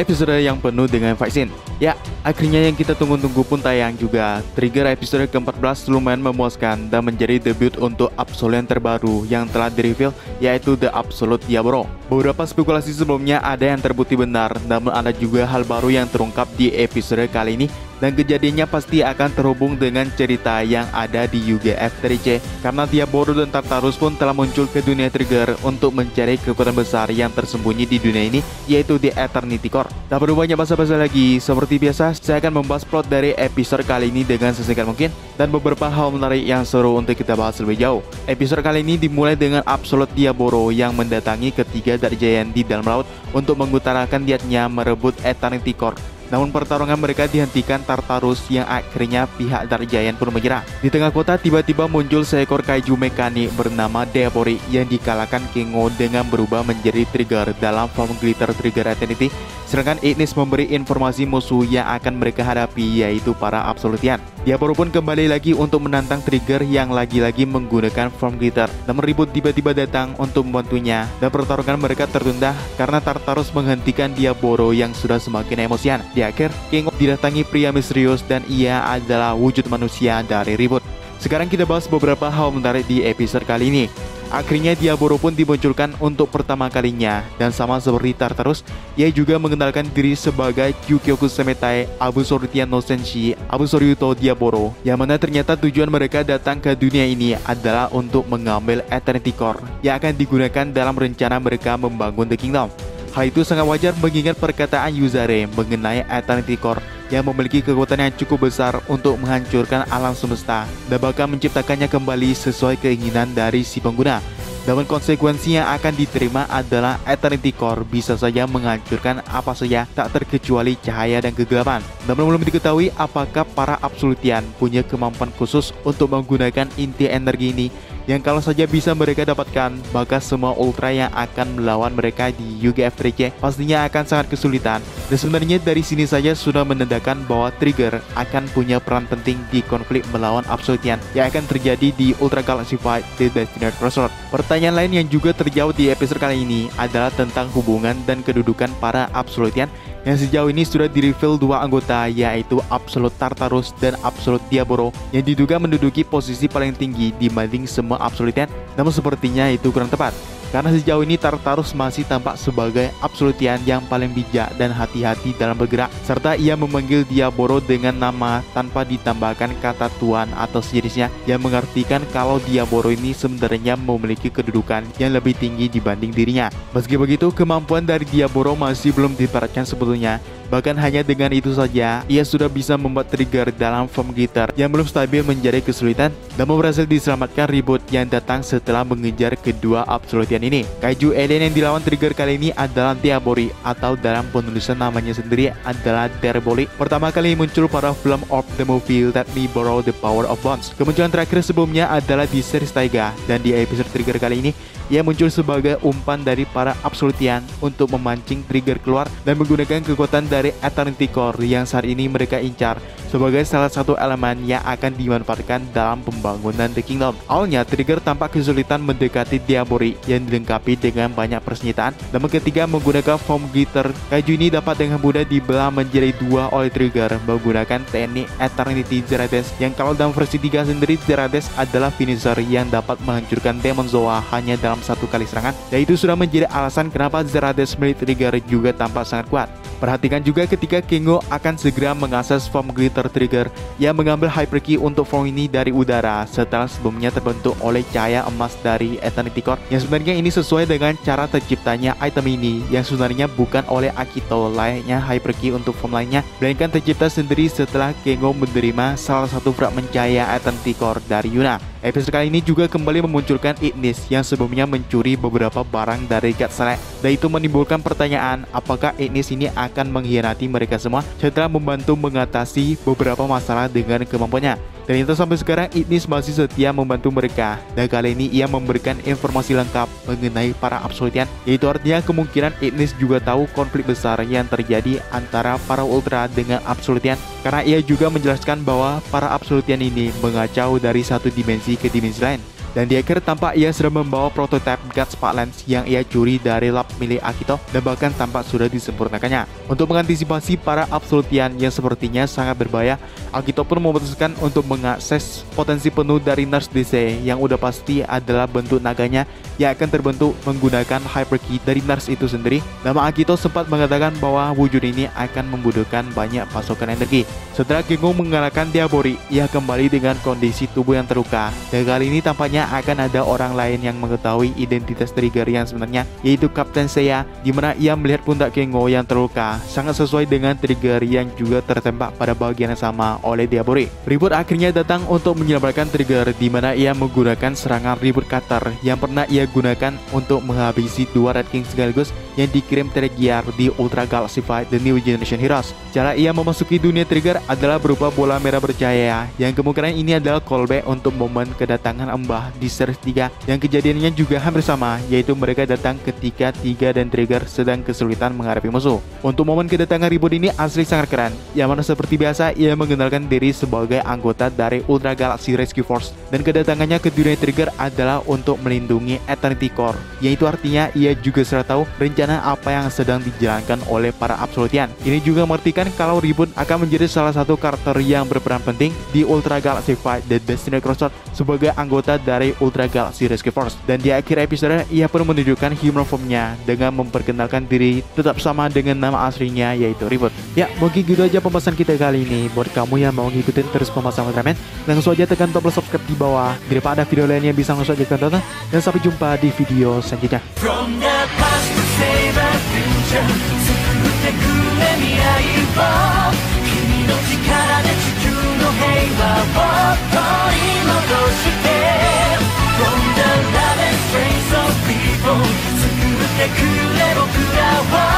episode yang penuh dengan fight scene. Ya, akhirnya yang kita tunggu-tunggu pun tayang juga. Trigger episode ke-14 lumayan memuaskan dan menjadi debut untuk Absolute yang terbaru yang telah di-reveal, yaitu The Absolute Diablo. Beberapa spekulasi sebelumnya ada yang terbukti benar, namun ada juga hal baru yang terungkap di episode kali ini. Dan kejadiannya pasti akan terhubung dengan cerita yang ada di UGF 3C, karena Diablo dan Tartarus pun telah muncul ke dunia Trigger untuk mencari kekuatan besar yang tersembunyi di dunia ini, yaitu The Eternity Core. Tak perlu banyak basa-basi lagi, seperti biasa saya akan membahas plot dari episode kali ini dengan sesingkat mungkin, dan beberapa hal menarik yang seru untuk kita bahas lebih jauh. Episode kali ini dimulai dengan Absolute Diablo yang mendatangi ketiga Dark Giant di dalam laut untuk mengutarakan niatnya merebut Eternity Core. Namun pertarungan mereka dihentikan Tartarus yang akhirnya pihak Dark Giant pun menyerah. Di tengah kota tiba-tiba muncul seekor kaiju mekanik bernama Diablo yang dikalahkan Kingo dengan berubah menjadi Trigger dalam form Glitter Trigger Eternity. Sedangkan Ignis memberi informasi musuh yang akan mereka hadapi, yaitu para Absolutian. Diablo pun kembali lagi untuk menantang Trigger yang lagi-lagi menggunakan form Glitter. Namun ribut tiba-tiba datang untuk membantunya dan pertarungan mereka tertunda karena Tartarus menghentikan Diablo yang sudah semakin emosian. Di akhir, Kingo didatangi pria misterius dan ia adalah wujud manusia dari ribut. Sekarang kita bahas beberapa hal menarik di episode kali ini. Akhirnya Diablo pun dimunculkan untuk pertama kalinya, dan sama seperti Tartarus, ia juga mengenalkan diri sebagai Kyukyoku Semetai Abusorutian no Senshi Abusoryuto Diablo, yang mana ternyata tujuan mereka datang ke dunia ini adalah untuk mengambil Eternity Core yang akan digunakan dalam rencana mereka membangun The Kingdom. Hal itu sangat wajar mengingat perkataan Yuzare mengenai Eternity Core yang memiliki kekuatan yang cukup besar untuk menghancurkan alam semesta dan bahkan menciptakannya kembali sesuai keinginan dari si pengguna. Namun konsekuensi yang akan diterima adalah Eternity Core bisa saja menghancurkan apa saja tak terkecuali cahaya dan kegelapan. Namun belum diketahui apakah para Absolutian punya kemampuan khusus untuk menggunakan inti energi ini, yang kalau saja bisa mereka dapatkan, maka semua Ultra yang akan melawan mereka di UGF 3C pastinya akan sangat kesulitan. Dan sebenarnya dari sini saja sudah menandakan bahwa Trigger akan punya peran penting di konflik melawan Absolutian yang akan terjadi di Ultra Galaxy Fight The Destined Crossroad. Pertanyaan lain yang juga terjawab di episode kali ini adalah tentang hubungan dan kedudukan para Absolutian yang sejauh ini sudah di-reveal dua anggota, yaitu Absolute Tartarus dan Absolute Diablo, yang diduga menduduki posisi paling tinggi dibanding semua Absolutian. Namun sepertinya itu kurang tepat, karena sejauh ini Tartarus masih tampak sebagai Absolutian yang paling bijak dan hati-hati dalam bergerak, serta ia memanggil Diablo dengan nama tanpa ditambahkan kata tuan atau sejenisnya, yang mengartikan kalau Diablo ini sebenarnya memiliki kedudukan yang lebih tinggi dibanding dirinya. Meski begitu, kemampuan dari Diablo masih belum diperatkan sebetulnya. Bahkan hanya dengan itu saja, ia sudah bisa membuat Trigger dalam form Glitter yang belum stabil menjadi kesulitan, namun berhasil diselamatkan ribut yang datang setelah mengejar kedua Absolutian ini. Kaiju alien yang dilawan Trigger kali ini adalah Diablo, atau dalam penulisan namanya sendiri adalah Diablo. Pertama kali muncul pada film of the movie Let Me Borrow the Power of Bones. Kemunculan terakhir sebelumnya adalah di series Taiga, dan di episode Trigger kali ini ia muncul sebagai umpan dari para Absolutian untuk memancing Trigger keluar dan menggunakan kekuatan dari Eternity Core yang saat ini mereka incar sebagai salah satu elemen yang akan dimanfaatkan dalam pembangunan The Kingdom. Awalnya Trigger tampak kesulitan mendekati Diablo yang dilengkapi dengan banyak persenjataan, namun ketika menggunakan form Glitter, kaiju ini dapat dengan mudah dibelah menjadi dua oleh Trigger menggunakan teknik Eternity Zerades, yang kalau dalam versi 3 sendiri Zerades adalah finisher yang dapat menghancurkan Demon Zoa hanya dalam satu kali serangan, dan itu sudah menjadi alasan kenapa Zerades milik Trigger juga tampak sangat kuat. Perhatikan juga ketika Kingo akan segera mengakses form Glitter Trigger yang mengambil Hyperkey untuk form ini dari udara setelah sebelumnya terbentuk oleh cahaya emas dari Eternity Core, yang sebenarnya ini sesuai dengan cara terciptanya item ini, yang sebenarnya bukan oleh Akito layaknya Hyperkey untuk form lainnya, melainkan tercipta sendiri setelah Kingo menerima salah satu fragmen cahaya Eternity Core dari Yuna. Episode kali ini juga kembali memunculkan Ignis yang sebelumnya mencuri beberapa barang dari God Select, dan itu menimbulkan pertanyaan apakah Ignis ini akan mengkhianati mereka semua setelah membantu mengatasi beberapa masalah dengan kemampuannya. Ternyata sampai sekarang Ignis masih setia membantu mereka, dan kali ini ia memberikan informasi lengkap mengenai para Absolutian, yaitu artinya kemungkinan Ignis juga tahu konflik besar yang terjadi antara para Ultra dengan Absolutian, karena ia juga menjelaskan bahwa para Absolutian ini mengacau dari satu dimensi ke dimensi lain. Dan di akhir tampak ia sudah membawa prototipe God Spark Lens yang ia curi dari lab milik Akito dan bahkan tampak sudah disempurnakannya. Untuk mengantisipasi para Absolutian yang sepertinya sangat berbahaya, Akito pun memutuskan untuk mengakses potensi penuh dari Nurse DC yang udah pasti adalah bentuk naganya yang akan terbentuk menggunakan Hyper Key dari Nurse itu sendiri. Nama Akito sempat mengatakan bahwa wujud ini akan membutuhkan banyak pasokan energi. Setelah Gengo mengalahkan Diabori, ia kembali dengan kondisi tubuh yang terluka. Dan kali ini tampaknya akan ada orang lain yang mengetahui identitas trigger yang sebenarnya, yaitu Kapten Seiya, di mana ia melihat pundak Gengo yang terluka, sangat sesuai dengan trigger yang juga tertembak pada bagian yang sama oleh Diabori. Ribut akhirnya datang untuk menyelamatkan trigger, di mana ia menggunakan serangan Ribut Cutter yang pernah ia gunakan untuk menghabisi dua Red King sekaligus yang dikirim Tregear di Ultra Galaxy Fight The New Generation Heroes. Cara ia memasuki dunia trigger adalah berupa bola merah bercahaya, yang kemungkinan ini adalah callback untuk momen kedatangan Mbah di series 3 yang kejadiannya juga hampir sama, yaitu mereka datang ketika Tiga dan Trigger sedang kesulitan menghadapi musuh. Untuk momen kedatangan Ribut ini asli sangat keren, yang mana seperti biasa ia mengenalkan diri sebagai anggota dari Ultra Galaxy Rescue Force, dan kedatangannya ke dunia Trigger adalah untuk melindungi Eternity Core, yaitu artinya ia juga sudah tahu rencana apa yang sedang dijalankan oleh para Absolutian. Ini juga mengartikan kalau Ribut akan menjadi salah satu karakter yang berperan penting di Ultra Galaxy Fight The Destiny Crossroad sebagai anggota dari Ultra Galaxy Rescue Force. Dan di akhir episode ia pun menunjukkan human formnya dengan memperkenalkan diri tetap sama dengan nama aslinya, yaitu Ribut. Ya, mungkin gitu aja pembahasan kita kali ini. Buat kamu yang mau ngikutin terus pembahasan Ultraman, langsung aja tekan tombol subscribe di bawah. Daripada ada video lain yang bisa langsung aja tonton. Dan sampai jumpa di video selanjutnya. From the love and strength of people 作ってくれ僕らは